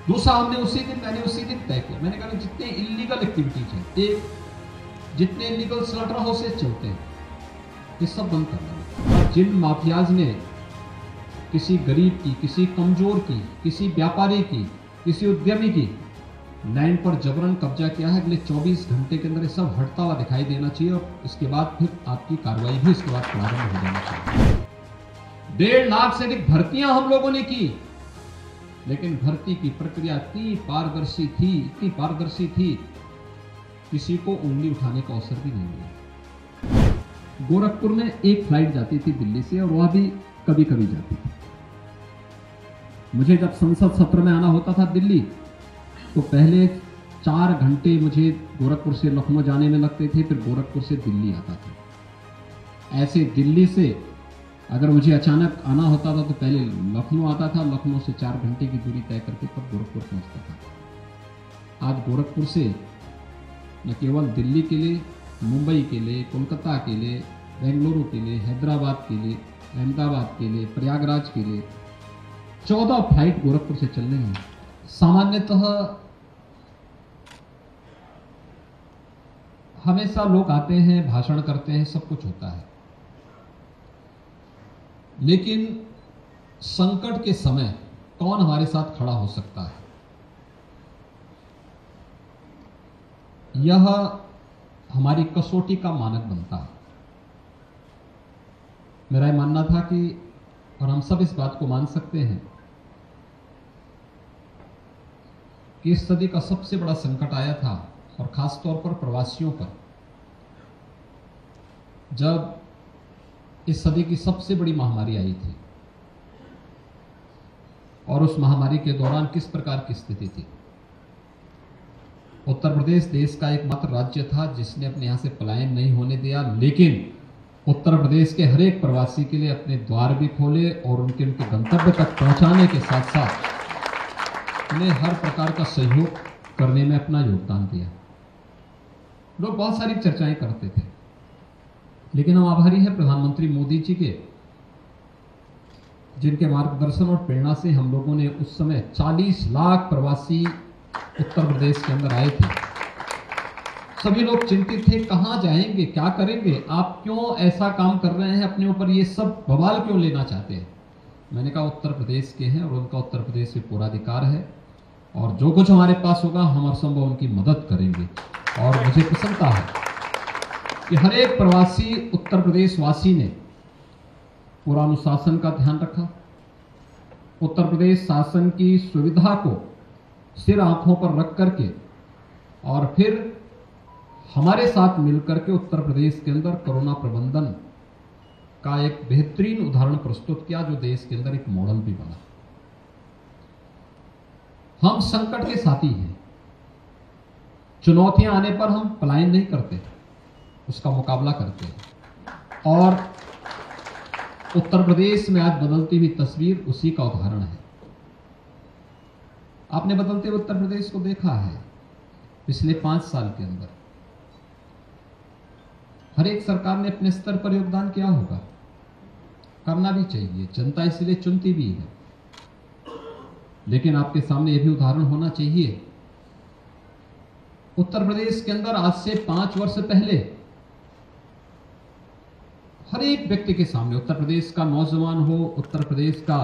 दूसरा मैंने उसी दिन तय किया, मैंने कहा जितने इलीगल एक्टिविटीज हैं, जितने इलीगल स्लॉटर हाउसेज चलते हैं, ये सब बंद करना है। जिन माफियाज ने किसी गरीब की, किसी कमजोर की, किसी व्यापारी की, किसी उद्यमी की लैंड पर जबरन कब्जा किया है, अगले 24 घंटे के अंदर ये सब हटता हुआ दिखाई देना चाहिए और इसके बाद फिर आपकी कार्रवाई भी इसके बाद प्रारंभ हो जाना चाहिए। 1.5 लाख से अधिक भर्तियां हम लोगों ने की, लेकिन भर्ती की प्रक्रिया इतनी पारदर्शी थी, किसी को उंगली उठाने का अवसर भी नहीं मिला। गोरखपुर में एक फ्लाइट जाती थी दिल्ली से और वह भी कभी कभी जाती थी। मुझे जब संसद सत्र में आना होता था दिल्ली, तो पहले 4 घंटे मुझे गोरखपुर से लखनऊ जाने में लगते थे, फिर गोरखपुर से दिल्ली आता था। ऐसे दिल्ली से अगर मुझे अचानक आना होता था तो पहले लखनऊ आता था, लखनऊ से 4 घंटे की दूरी तय करके तब गोरखपुर पहुंचता था। आज गोरखपुर से न केवल दिल्ली के लिए, मुंबई के लिए, कोलकाता के लिए, बेंगलुरु के लिए, हैदराबाद के लिए, अहमदाबाद के लिए, प्रयागराज के लिए 14 फ्लाइट गोरखपुर से चल रही हैं। सामान्यतः हमेशा लोग आते हैं, भाषण करते हैं, सब कुछ होता है, लेकिन संकट के समय कौन हमारे साथ खड़ा हो सकता है, यह हमारी कसौटी का मानक बनता है। मेरा यह मानना था कि, और हम सब इस बात को मान सकते हैं कि इस सदी का सबसे बड़ा संकट आया था, और खास तौर पर प्रवासियों पर, जब इस सदी की सबसे बड़ी महामारी आई थी। और उस महामारी के दौरान किस प्रकार की स्थिति थी। उत्तर प्रदेश देश का एकमात्र राज्य था जिसने अपने यहां से पलायन नहीं होने दिया, लेकिन उत्तर प्रदेश के हर एक प्रवासी के लिए अपने द्वार भी खोले और उनके गंतव्य तक पहुंचाने के साथ साथ उन्हें हर प्रकार का सहयोग करने में अपना योगदान दिया। लोग बहुत सारी चर्चाएं करते थे, लेकिन हम आभारी हैं प्रधानमंत्री मोदी जी के, जिनके मार्गदर्शन और प्रेरणा से हम लोगों ने उस समय 40 लाख प्रवासी उत्तर प्रदेश के अंदर आए थे। सभी लोग चिंतित थे, कहां जाएंगे, क्या करेंगे, आप क्यों ऐसा काम कर रहे हैं, अपने ऊपर ये सब बवाल क्यों लेना चाहते हैं। मैंने कहा उत्तर प्रदेश के हैं और उनका उत्तर प्रदेश से पूरा अधिकार है, और जो कुछ हमारे पास होगा हम हर संभव उनकी मदद करेंगे। और मुझे प्रसन्नता है कि हर एक प्रवासी उत्तर प्रदेश वासी ने पूरा अनुशासन का ध्यान रखा, उत्तर प्रदेश शासन की सुविधा को सिर आंखों पर रख करके, और फिर हमारे साथ मिलकर के उत्तर प्रदेश के अंदर कोरोना प्रबंधन का एक बेहतरीन उदाहरण प्रस्तुत किया, जो देश के अंदर एक मॉडल भी बना। हम संकट के साथी हैं, चुनौतियां आने पर हम पलायन नहीं करते, उसका मुकाबला करते हैं। और उत्तर प्रदेश में आज बदलती हुई तस्वीर उसी का उदाहरण है। आपने बदलते हुए उत्तर प्रदेश को देखा है पिछले 5 साल के अंदर। हर एक सरकार ने अपने स्तर पर योगदान किया होगा, करना भी चाहिए, जनता इसलिए चुनती भी है। लेकिन आपके सामने यह भी उदाहरण होना चाहिए, उत्तर प्रदेश के अंदर आज से 5 वर्ष पहले हर एक व्यक्ति के सामने, उत्तर प्रदेश का नौजवान हो, उत्तर प्रदेश का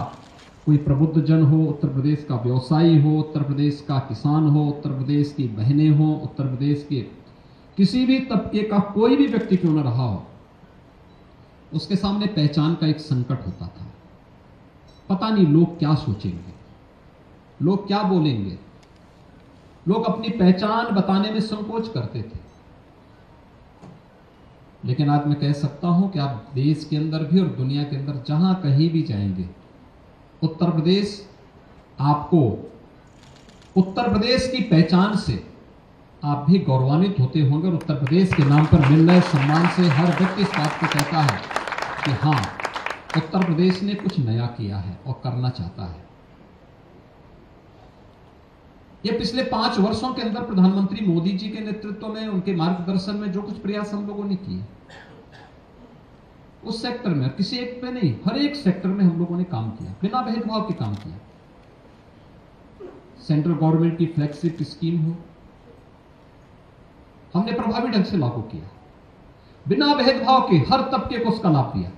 कोई प्रबुद्ध जन हो, उत्तर प्रदेश का व्यवसायी हो, उत्तर प्रदेश का किसान हो, उत्तर प्रदेश की बहनें हो, उत्तर प्रदेश के किसी भी तबके का कोई भी व्यक्ति क्यों न रहा हो, उसके सामने पहचान का एक संकट होता था। पता नहीं लोग क्या सोचेंगे, लोग क्या बोलेंगे, लोग अपनी पहचान बताने में संकोच करते थे। लेकिन आज मैं कह सकता हूं कि आप देश के अंदर भी और दुनिया के अंदर जहां कहीं भी जाएंगे, उत्तर प्रदेश आपको, उत्तर प्रदेश की पहचान से आप भी गौरवान्वित होते होंगे, और उत्तर प्रदेश के नाम पर मिल रहे सम्मान से हर व्यक्ति इस बात को कहता है कि हां, उत्तर प्रदेश ने कुछ नया किया है और करना चाहता है। ये पिछले 5 वर्षों के अंदर प्रधानमंत्री मोदी जी के नेतृत्व में, उनके मार्गदर्शन में जो कुछ प्रयास हम लोगों ने किए, उस सेक्टर में, किसी एक पे नहीं, हर एक सेक्टर में हम लोगों ने काम किया, बिना भेदभाव के काम किया। सेंट्रल गवर्नमेंट की फ्लैगशिप स्कीम हो, हमने प्रभावी ढंग से लागू किया, बिना भेदभाव के हर तबके को उसका लाभ दिया।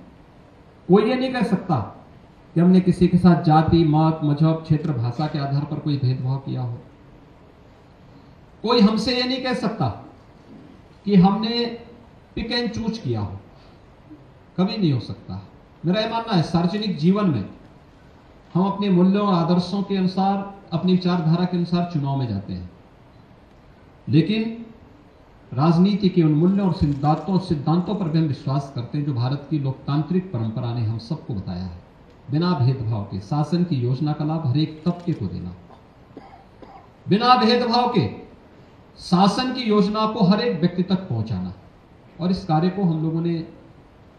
कोई ये नहीं कह सकता कि हमने किसी के साथ जाति, मत, मजहब, क्षेत्र, भाषा के आधार पर कोई भेदभाव किया हो। कोई हमसे ये नहीं कह सकता कि हमने पिक एंड चूज किया हो, कभी नहीं हो सकता। मेरा यह मानना है सार्वजनिक जीवन में हम अपने मूल्यों और आदर्शों के अनुसार, अपनी विचारधारा के अनुसार चुनाव में जाते हैं, लेकिन राजनीति के उन मूल्यों और सिद्धांतों पर भी हम विश्वास करते हैं जो भारत की लोकतांत्रिक परंपरा ने हम सबको बताया है। बिना भेदभाव के शासन की योजना का लाभ हर एक तबके को देना, बिना भेदभाव के शासन की योजना को हर एक व्यक्ति तक पहुंचाना, और इस कार्य को हम लोगों ने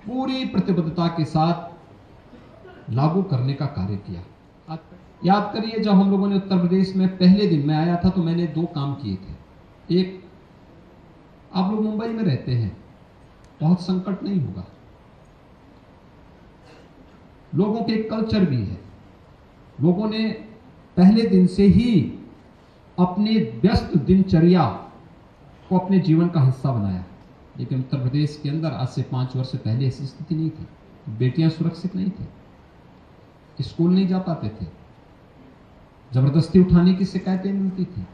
पूरी प्रतिबद्धता के साथ लागू करने का कार्य किया। याद करिए, जब हम लोगों ने उत्तर प्रदेश में पहले दिन में आया था तो मैंने 2 काम किए थे। एक, आप लोग मुंबई में रहते हैं, बहुत संकट नहीं होगा, लोगों के कल्चर भी है, लोगों ने पहले दिन से ही अपने व्यस्त दिनचर्या को अपने जीवन का हिस्सा बनाया। लेकिन उत्तर प्रदेश के अंदर आज से 5 वर्ष पहले ऐसी स्थिति नहीं थी। बेटियां सुरक्षित नहीं थी, स्कूल नहीं जा पाते थे, जबरदस्ती उठाने की शिकायतें मिलती थी।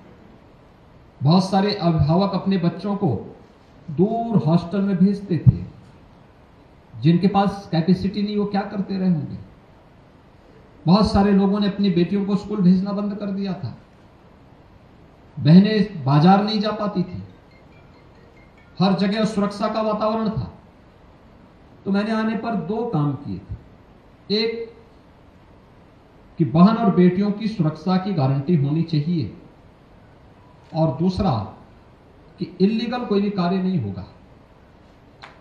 बहुत सारे अभिभावक अपने बच्चों को दूर हॉस्टल में भेजते थे, जिनके पास कैपेसिटी नहीं, वो क्या करते रहे होंगे। बहुत सारे लोगों ने अपनी बेटियों को स्कूल भेजना बंद कर दिया था, बहनें बाजार नहीं जा पाती थी, हर जगह सुरक्षा का वातावरण था। तो मैंने आने पर 2 काम किए थे। एक, कि बहन और बेटियों की सुरक्षा की गारंटी होनी चाहिए, और दूसरा कि इल्लीगल कोई भी कार्य नहीं होगा।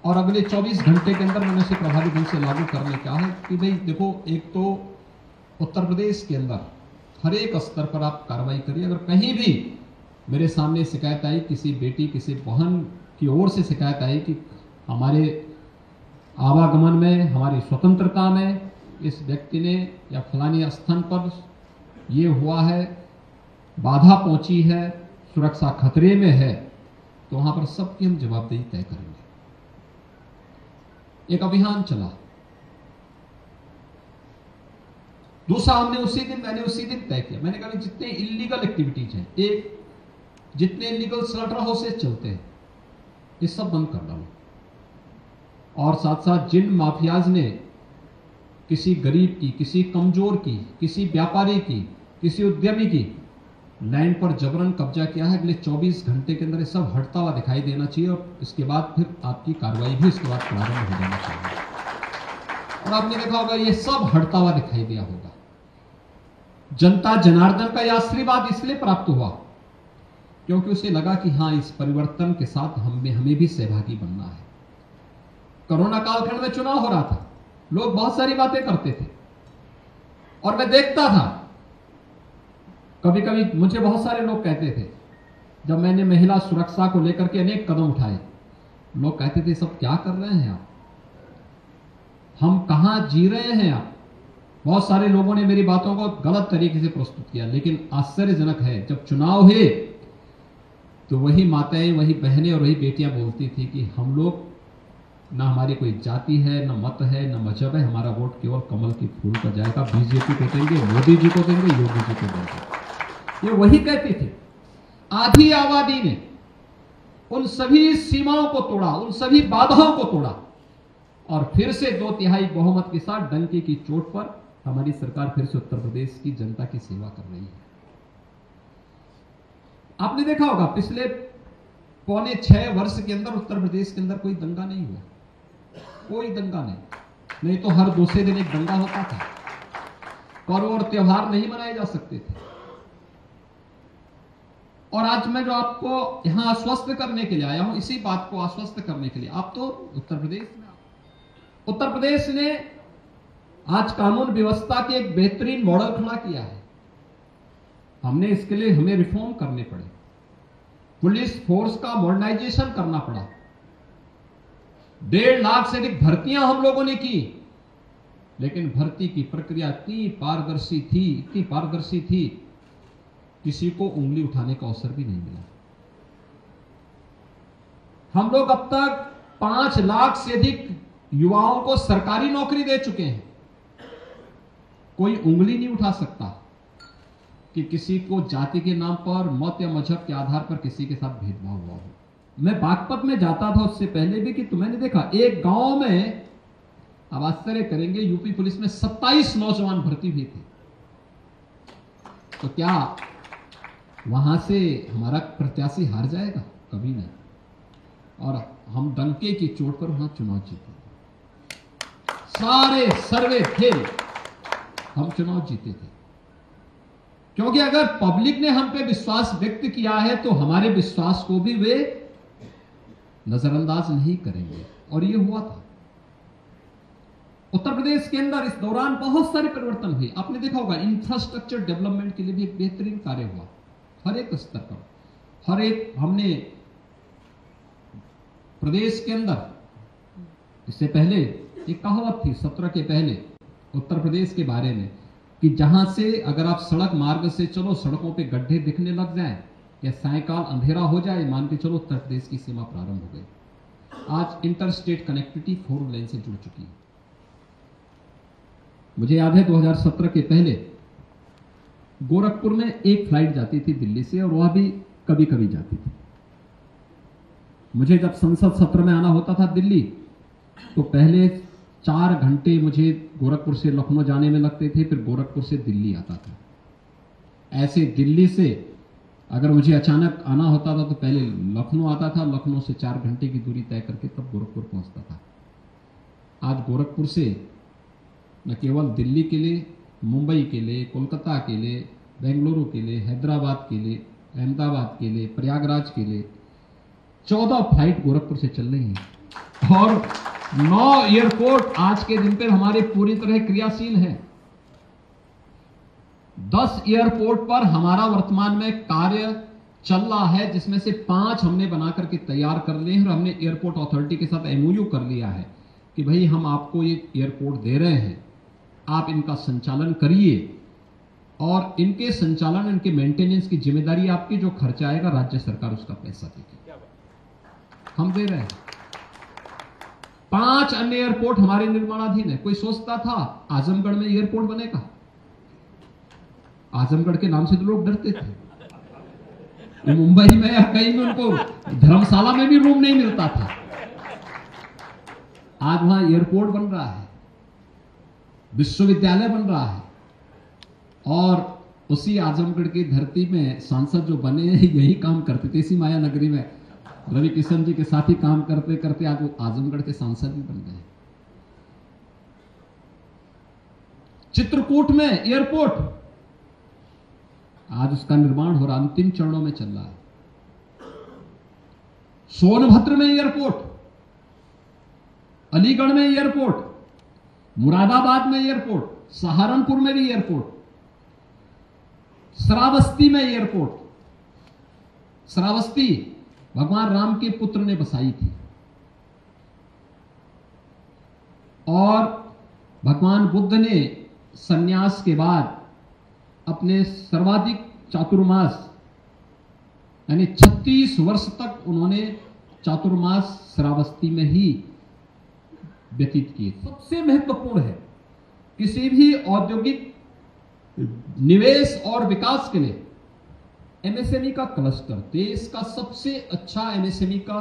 और अगले 24 घंटे के अंदर मैंने उसे प्रभावी ढंग से लागू करने का है कि भाई देखो, एक तो उत्तर प्रदेश के अंदर हर एक स्तर पर आप कार्रवाई करिए। अगर कहीं भी मेरे सामने शिकायत आई, किसी बेटी, किसी बहन की ओर से शिकायत आई कि हमारे आवागमन में, हमारी स्वतंत्रता में इस व्यक्ति ने या फलानी स्थान पर ये हुआ है, बाधा पहुंची है, सुरक्षा खतरे में है, तो वहां पर सबकी हम जवाबदेही तय करेंगे। एक अभियान चला। दूसरा, मैंने उसी दिन तय किया, मैंने कहा जितने इलीगल एक्टिविटीज हैं, एक, जितने इलीगल स्लॉटर हाउसेस चलते हैं, ये सब बंद कर डालो। और साथ साथ जिन माफियाज ने किसी गरीब की, किसी कमजोर की, किसी व्यापारी की, किसी उद्यमी की लैंड पर जबरन कब्जा किया है, अगले 24 घंटे के अंदर ये सब हटता हुआ दिखाई देना चाहिए, और इसके बाद फिर आपकी कार्रवाई भी इसके बाद प्रारंभ हो जाना चाहिए। और आपने देखा होगा ये सब हटता हुआ दिखाई दिया होगा। जनता जनार्दन का यह आशीर्वाद इसलिए प्राप्त हुआ क्योंकि उसे लगा कि हाँ, इस परिवर्तन के साथ हमें भी सहभागी बनना है। कोरोना कालखंड में चुनाव हो रहा था, लोग बहुत सारी बातें करते थे, और मैं देखता था, कभी कभी मुझे बहुत सारे लोग कहते थे, जब मैंने महिला सुरक्षा को लेकर के अनेक कदम उठाए, लोग कहते थे सब क्या कर रहे हैं आप, हम कहां जी रहे हैं आप। बहुत सारे लोगों ने मेरी बातों को गलत तरीके से प्रस्तुत किया, लेकिन आश्चर्यजनक है, जब चुनाव हुए तो वही माताएं, वही बहनें और वही बेटियां बोलती थी कि हम लोग, ना हमारी कोई जाति है, ना मत है, ना मजहब है, हमारा वोट केवल कमल के फूल को जाएगा, बीजेपी को देंगे, मोदी जी को देंगे, योगी जी को देंगे। ये वही कहती थी। आधी आबादी ने उन सभी सीमाओं को तोड़ा, उन सभी बाधाओं को तोड़ा, और फिर से 2/3 बहुमत के साथ डंके की चोट पर हमारी सरकार फिर से उत्तर प्रदेश की जनता की सेवा कर रही है। आपने देखा होगा, पिछले 5.25 वर्ष के अंदर उत्तर प्रदेश के अंदर कोई दंगा नहीं हुआ, कोई दंगा नहीं तो हर दूसरे दिन एक दंगा होता था, पर्व और त्योहार नहीं मनाए जा सकते थे। और आज मैं जो आपको यहां आश्वस्त करने के लिए आया हूं, इसी बात को आश्वस्त करने के लिए, आप तो उत्तर प्रदेश ने आज कानून व्यवस्था के एक बेहतरीन मॉडल खड़ा किया है। हमने इसके लिए हमें रिफॉर्म करने पड़े, पुलिस फोर्स का मॉडर्नाइजेशन करना पड़ा, 1.5 लाख से अधिक भर्तियां हम लोगों ने की, लेकिन भर्ती की प्रक्रिया इतनी पारदर्शी थी किसी को उंगली उठाने का अवसर भी नहीं मिला। हम लोग अब तक 5 लाख से अधिक युवाओं को सरकारी नौकरी दे चुके हैं। कोई उंगली नहीं उठा सकता कि किसी को जाति के नाम पर, मत या मजहब के आधार पर किसी के साथ भेदभाव हुआ हो। मैं बागपत में जाता था उससे पहले भी कि तो मैंने देखा एक गांव में, अब आश्चर्य करेंगे, यूपी पुलिस में 27 नौजवान भर्ती हुए थे। तो क्या वहां से हमारा प्रत्याशी हार जाएगा? कभी नहीं। और हम डंके की चोट पर वहां चुनाव जीते, सारे सर्वे फेल, हम चुनाव जीते थे। क्योंकि अगर पब्लिक ने हम पे विश्वास व्यक्त किया है तो हमारे विश्वास को भी वे नजरअंदाज नहीं करेंगे, और ये हुआ था। उत्तर प्रदेश के अंदर इस दौरान बहुत सारे परिवर्तन हुए। आपने देखा होगा इंफ्रास्ट्रक्चर डेवलपमेंट के लिए भी एक बेहतरीन कार्य हुआ हर एक स्तर पर। हर एक, हमने प्रदेश के अंदर, इससे पहले एक कहावत थी 17 के पहले उत्तर प्रदेश के बारे में कि जहां से अगर आप सड़क मार्ग से चलो, सड़कों पे गड्ढे दिखने लग जाएं या सायकाल अंधेरा हो जाए, मान के चलो उत्तर प्रदेश की सीमा प्रारंभ हो गई। आज इंटरस्टेट कनेक्टिविटी 4 लेन से जुड़ चुकी है। मुझे याद है 2017 के पहले गोरखपुर में एक फ्लाइट जाती थी दिल्ली से, और वह भी कभी कभी जाती थी। मुझे जब संसद सत्र में आना होता था दिल्ली, तो पहले 4 घंटे मुझे गोरखपुर से लखनऊ जाने में लगते थे, फिर गोरखपुर से दिल्ली आता था। ऐसे दिल्ली से अगर मुझे अचानक आना होता था तो पहले लखनऊ आता था, लखनऊ से 4 घंटे की दूरी तय करके तब गोरखपुर पहुंचता था। आज गोरखपुर से न केवल दिल्ली के लिए, मुंबई के लिए, कोलकाता के लिए, बेंगलुरु के लिए, हैदराबाद के लिए, अहमदाबाद के लिए, प्रयागराज के लिए 14 फ्लाइट गोरखपुर से चल रही हैं, और 9 एयरपोर्ट आज के दिन पर हमारे पूरी तरह क्रियाशील हैं। 10 एयरपोर्ट पर हमारा वर्तमान में कार्य चल रहा है, जिसमें से 5 हमने बना करके तैयार कर लिए हैं, और हमने एयरपोर्ट अथॉरिटी के साथ MOU कर लिया है कि भाई हम आपको ये एयरपोर्ट दे रहे हैं, आप इनका संचालन करिए, और इनके संचालन, इनके मेंटेनेंस की जिम्मेदारी आपकी, जो खर्चा आएगा राज्य सरकार उसका पैसा देगी, हम दे रहे हैं। 5 अन्य एयरपोर्ट हमारे निर्माणाधीन है। कोई सोचता था आजमगढ़ में एयरपोर्ट बनेगा? आजमगढ़ के नाम से तो लोग डरते थे। मुंबई में या कहीं में उनको धर्मशाला में भी रूम नहीं मिलता था। आज वहां एयरपोर्ट बन रहा है, विश्वविद्यालय बन रहा है, और उसी आजमगढ़ की धरती में सांसद जो बने हैं यही काम करते थे। इसी माया नगरी में रवि किशन जी के साथ ही काम करते करते आज वो आजमगढ़ के सांसद भी बन गए। चित्रकूट में एयरपोर्ट, आज उसका निर्माण हो रहा, अंतिम चरणों में चल रहा है। सोनभद्र में एयरपोर्ट, अलीगढ़ में एयरपोर्ट, मुरादाबाद में एयरपोर्ट, सहारनपुर में भी एयरपोर्ट, श्रावस्ती में एयरपोर्ट। श्रावस्ती भगवान राम के पुत्र ने बसाई थी, और भगवान बुद्ध ने संन्यास के बाद अपने सर्वाधिक चातुर्मास यानी 36 वर्ष तक उन्होंने चातुर्मास श्रावस्ती में ही व्यतीत किए। सबसे महत्वपूर्ण है किसी भी औद्योगिक निवेश और विकास के लिए MSME का क्लस्टर, देश का सबसे अच्छा MSME का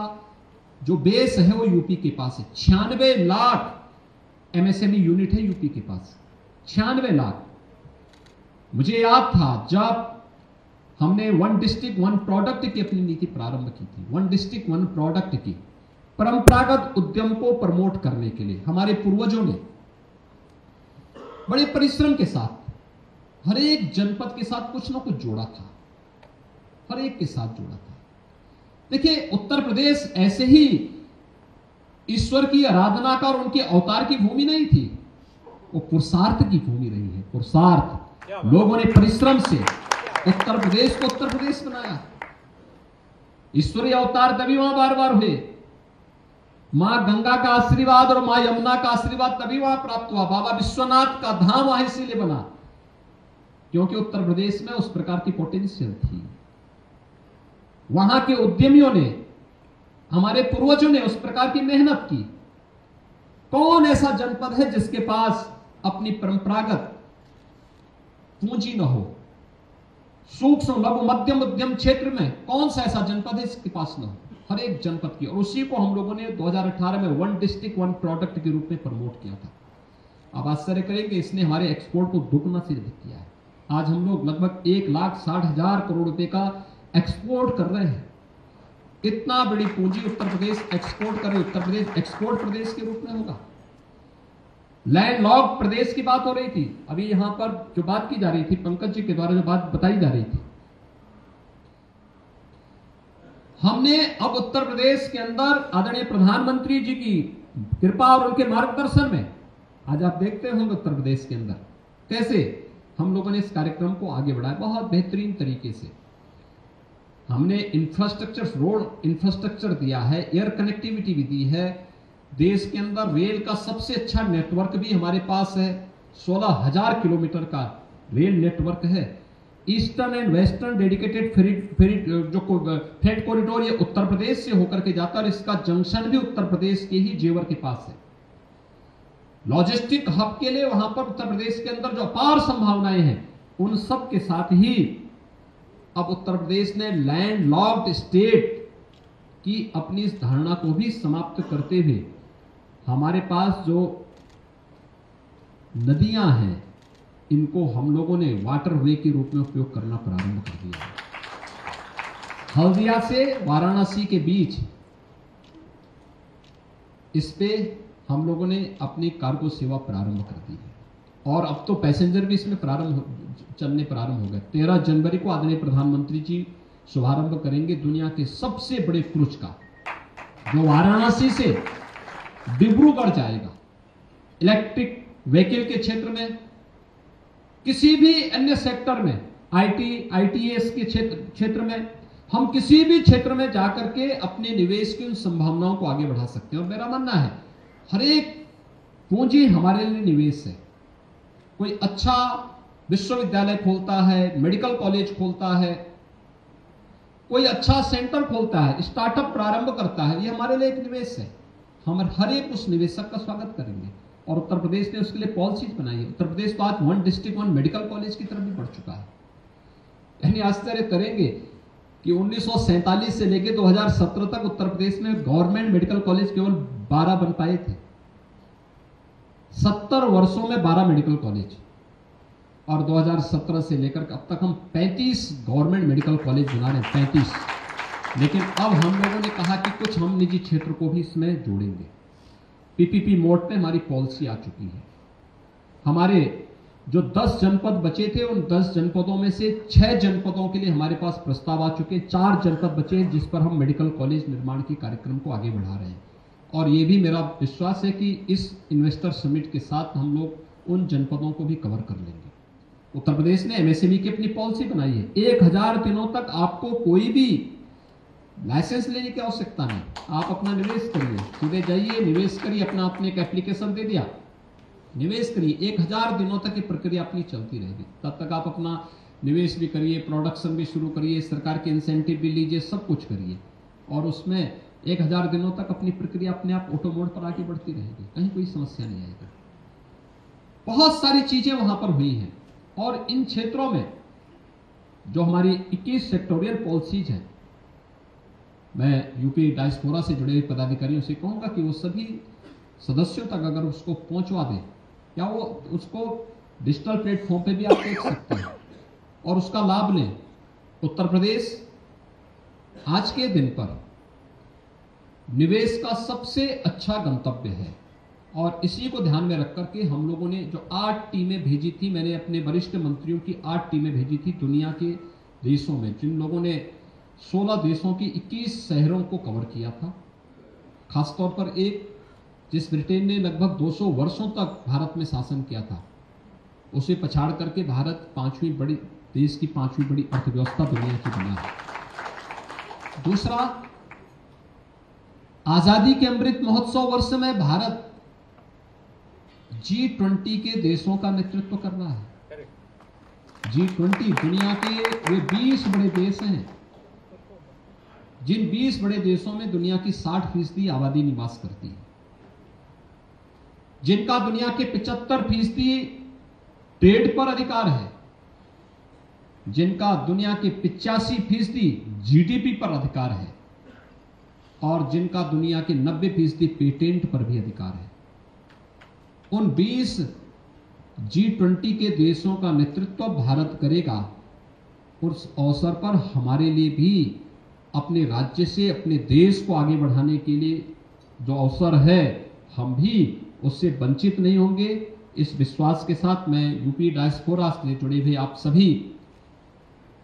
जो बेस है वो यूपी के पास है। 96 लाख MSME यूनिट है यूपी के पास, 96 लाख। मुझे याद था जब हमने 1 डिस्ट्रिक्ट 1 प्रोडक्ट की अपनी नीति प्रारंभ की थी, 1 डिस्ट्रिक्ट 1 प्रोडक्ट की, परंपरागत उद्यम को प्रमोट करने के लिए हमारे पूर्वजों ने बड़े परिश्रम के साथ हर एक जनपद के साथ कुछ ना कुछ जोड़ा था, हर एक के साथ जोड़ा था। देखिए, उत्तर प्रदेश ऐसे ही ईश्वर की आराधना का और उनके अवतार की भूमि नहीं थी, वो पुरुषार्थ की भूमि रही है। पुरुषार्थ, लोगों ने परिश्रम से उत्तर प्रदेश को उत्तर प्रदेश बनाया। ईश्वरीय अवतार तभी वहां बार बार हुए। मां गंगा का आशीर्वाद और मां यमुना का आशीर्वाद तभी वहां प्राप्त हुआ। बाबा विश्वनाथ का धाम वहां इसीलिए बना क्योंकि उत्तर प्रदेश में उस प्रकार की पोटेंशियल थी। वहां के उद्यमियों ने, हमारे पूर्वजों ने उस प्रकार की मेहनत की। कौन ऐसा जनपद है जिसके पास अपनी परंपरागत पूंजी न हो? सूक्ष्म लघु मध्यम उद्यम क्षेत्र में कौन सा ऐसा जनपद है जिसके पास न हो? हर एक जनपद की। और उसी को हम लोगों ने 2018 में 1 डिस्ट्रिक्ट 1 प्रोडक्ट के रूप में प्रमोट किया था। आप आश्चर्य करेंगे, इसने हमारे एक्सपोर्ट को दुगना सिद्ध किया है। आज हम लोग लगभग 1,60,000 करोड़ रुपए का एक्सपोर्ट कर रहे हैं। इतना बड़ी पूंजी उत्तर प्रदेश एक्सपोर्ट करे, उत्तर प्रदेश एक्सपोर्ट प्रदेश के रूप में होगा। लैंडलॉक्ड प्रदेश की बात हो रही थी। अभी यहां पर जो बात की जा रही थी, पंकज जी के द्वारा जो बात बताई जा रही थी, हमने अब उत्तर प्रदेश के अंदर आदरणीय प्रधानमंत्री जी की कृपा और उनके मार्गदर्शन में आज आप देखते होंगे उत्तर प्रदेश के अंदर कैसे हम लोगों ने इस कार्यक्रम को आगे बढ़ाया बहुत बेहतरीन तरीके से। हमने इंफ्रास्ट्रक्चर, रोड इंफ्रास्ट्रक्चर दिया है, एयर कनेक्टिविटी भी दी है। देश के अंदर रेल का सबसे अच्छा नेटवर्क भी हमारे पास है। 16,000 किलोमीटर का रेल नेटवर्क है। Eastern and western dedicated freight corridor ये उत्तर प्रदेश से होकर के जाता है और इसका जंक्शन भी उत्तर प्रदेश के ही जेवर के पास है। लॉजिस्टिक हब के लिए वहां पर उत्तर प्रदेश के अंदर जो अपार संभावनाएं हैं, उन सब के साथ ही अब उत्तर प्रदेश ने लैंड लॉक्ड स्टेट की अपनी इस धारणा को भी समाप्त करते हुए हमारे पास जो नदियां हैं, इनको हम लोगों ने वाटर वे के रूप में उपयोग करना प्रारंभ कर दिया है। हल्दिया से वाराणसी के बीच इस पे हम लोगों ने अपनी कार्गो सेवा प्रारंभ कर दी है और अब तो पैसेंजर भी इसमें चलने प्रारंभ हो गए। 13 जनवरी को आदरणीय प्रधानमंत्री जी शुभारंभ करेंगे दुनिया के सबसे बड़े क्रूज का, जो वाराणसी से डिब्रूगढ़ जाएगा। इलेक्ट्रिक व्हीकल के क्षेत्र में, किसी भी अन्य सेक्टर में, आईटीएस के क्षेत्र में, हम किसी भी क्षेत्र में जाकर के अपने निवेश की उन संभावनाओं को आगे बढ़ा सकते हैं। और मेरा मानना है हर एक पूंजी हमारे लिए निवेश है। कोई अच्छा विश्वविद्यालय खोलता है, मेडिकल कॉलेज खोलता है, कोई अच्छा सेंटर खोलता है, स्टार्टअप प्रारंभ करता है, ये हमारे लिए एक निवेश है। हम हर एक उस निवेशक का स्वागत करेंगे और उत्तर प्रदेश ने उसके लिए पॉलिसीज बनाई है। उत्तर प्रदेश तो आज 1 डिस्ट्रिक्ट 1 मेडिकल कॉलेज की तरफ भी बढ़ चुका है। यानी आश्चर्य करेंगे कि 1947 से लेकर 2017 तक उत्तर प्रदेश में गवर्नमेंट मेडिकल कॉलेज केवल 12 बन पाए थे। 70 वर्षों में 12 मेडिकल कॉलेज, और 2017 से लेकर अब तक हम 35 गवर्नमेंट मेडिकल कॉलेज बना रहे हैं, 35। लेकिन अब हम लोगों ने कहा कि कुछ हम निजी क्षेत्र को भी इसमें जोड़ेंगे। पीपीपी मोड पे हमारी पॉलिसी आ चुकी है। हमारे जो 10 जनपद बचे थे, उन 10 जनपदों में से 6 जनपदों के लिए हमारे पास प्रस्ताव आ चुके। 4 जनपद बचे हैं जिस पर हम मेडिकल कॉलेज निर्माण के कार्यक्रम को आगे बढ़ा रहे हैं। और ये भी मेरा विश्वास है कि इस इन्वेस्टर समिट के साथ हम लोग उन जनपदों को भी कवर कर लेंगे। उत्तर प्रदेश ने एमएसएमई की अपनी पॉलिसी बनाई है। 1000 दिनों तक आपको कोई भी लाइसेंस लेने की आवश्यकता नहीं। आप अपना निवेश करिए, सीधे जाइए, निवेश करिए, अपना आपने एक एप्लीकेशन दे दिया, निवेश करिए। 1000 दिनों तक ये प्रक्रिया अपनी चलती रहेगी। तब तक आप अपना निवेश भी करिए, प्रोडक्शन भी शुरू करिए, सरकार के इंसेंटिव भी लीजिए, सब कुछ करिए और उसमें 1000 दिनों तक अपनी प्रक्रिया अपने आप ऑटो मोड पर आगे बढ़ती रहेगी, कहीं कोई समस्या नहीं आएगी। बहुत सारी चीजें वहां पर हुई हैं और इन क्षेत्रों में जो हमारी 21 सेक्टोरियल पॉलिसीज हैं, मैं यूपी डायस्पोरा से जुड़े पदाधिकारियों से कहूंगा कि वो सभी सदस्यों तक अगर उसको पहुंचवा दें, या वो उसको डिजिटल प्लेटफॉर्म पे भी आप देख सकते हैं और उसका लाभ लें। उत्तर प्रदेश आज के दिन पर निवेश का सबसे अच्छा गंतव्य है और इसी को ध्यान में रख करके हम लोगों ने जो 8 टीमें भेजी थी, मैंने अपने वरिष्ठ मंत्रियों की 8 टीमें भेजी थी दुनिया के देशों में, जिन लोगों ने 16 देशों की 21 शहरों को कवर किया था। खासतौर पर एक जिस ब्रिटेन ने लगभग 200 वर्षों तक भारत में शासन किया था, उसे पछाड़ करके भारत देश की 5वीं बड़ी अर्थव्यवस्था दुनिया की बना है। दूसरा, आजादी के अमृत महोत्सव वर्ष में भारत G20 के देशों का नेतृत्व कर रहा है। G20 दुनिया के वे 20 बड़े देश हैं, जिन 20 बड़े देशों में दुनिया की 60% आबादी निवास करती है, जिनका दुनिया के 75% ट्रेड पर अधिकार है, जिनका दुनिया के 85% जीडीपी पर अधिकार है और जिनका दुनिया के 90% पेटेंट पर भी अधिकार है। उन 20 G20 के देशों का नेतृत्व भारत करेगा। उस अवसर पर हमारे लिए भी अपने राज्य से अपने देश को आगे बढ़ाने के लिए जो अवसर है, हम भी उससे वंचित नहीं होंगे। इस विश्वास के साथ मैं यूपी डायस्पोरा से जुड़े हुए आप सभी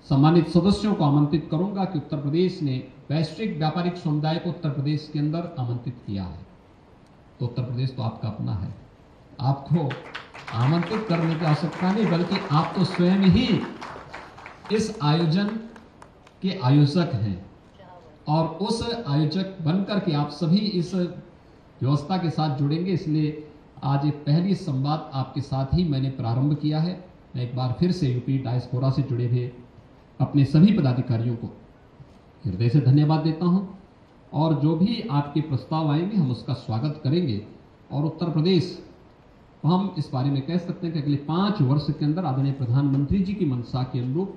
सम्मानित सदस्यों को आमंत्रित करूंगा कि उत्तर प्रदेश ने वैश्विक व्यापारिक समुदाय को उत्तर प्रदेश के अंदर आमंत्रित किया है, तो उत्तर प्रदेश तो आपका अपना है। आपको आमंत्रित करने की आवश्यकता नहीं, बल्कि आप तो स्वयं ही इस आयोजन के आयोजक हैं और उस आयोजक बनकर के आप सभी इस व्यवस्था के साथ जुड़ेंगे। इसलिए आज एक पहली संवाद आपके साथ ही मैंने प्रारंभ किया है। मैं एक बार फिर से यूपी डायस्पोरा से जुड़े हुए अपने सभी पदाधिकारियों को हृदय से धन्यवाद देता हूं और जो भी आपके प्रस्ताव आएंगे हम उसका स्वागत करेंगे। और उत्तर प्रदेश, हम इस बारे में कह सकते हैं कि अगले 5 वर्ष के अंदर आदरणीय प्रधानमंत्री जी की मंशा के अनुरूप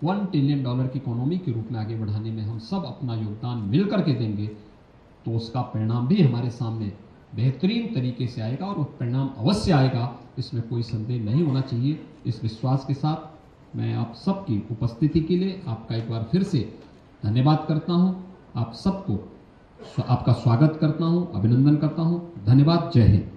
$1 ट्रिलियन की इकोनॉमी के रूप में आगे बढ़ाने में हम सब अपना योगदान मिलकर के देंगे, तो उसका परिणाम भी हमारे सामने बेहतरीन तरीके से आएगा और वो परिणाम अवश्य आएगा, इसमें कोई संदेह नहीं होना चाहिए। इस विश्वास के साथ मैं आप सबकी उपस्थिति के लिए आपका एक बार फिर से धन्यवाद करता हूं। आप सबको आपका स्वागत करता हूं, अभिनंदन करता हूं। धन्यवाद। जय हिंद।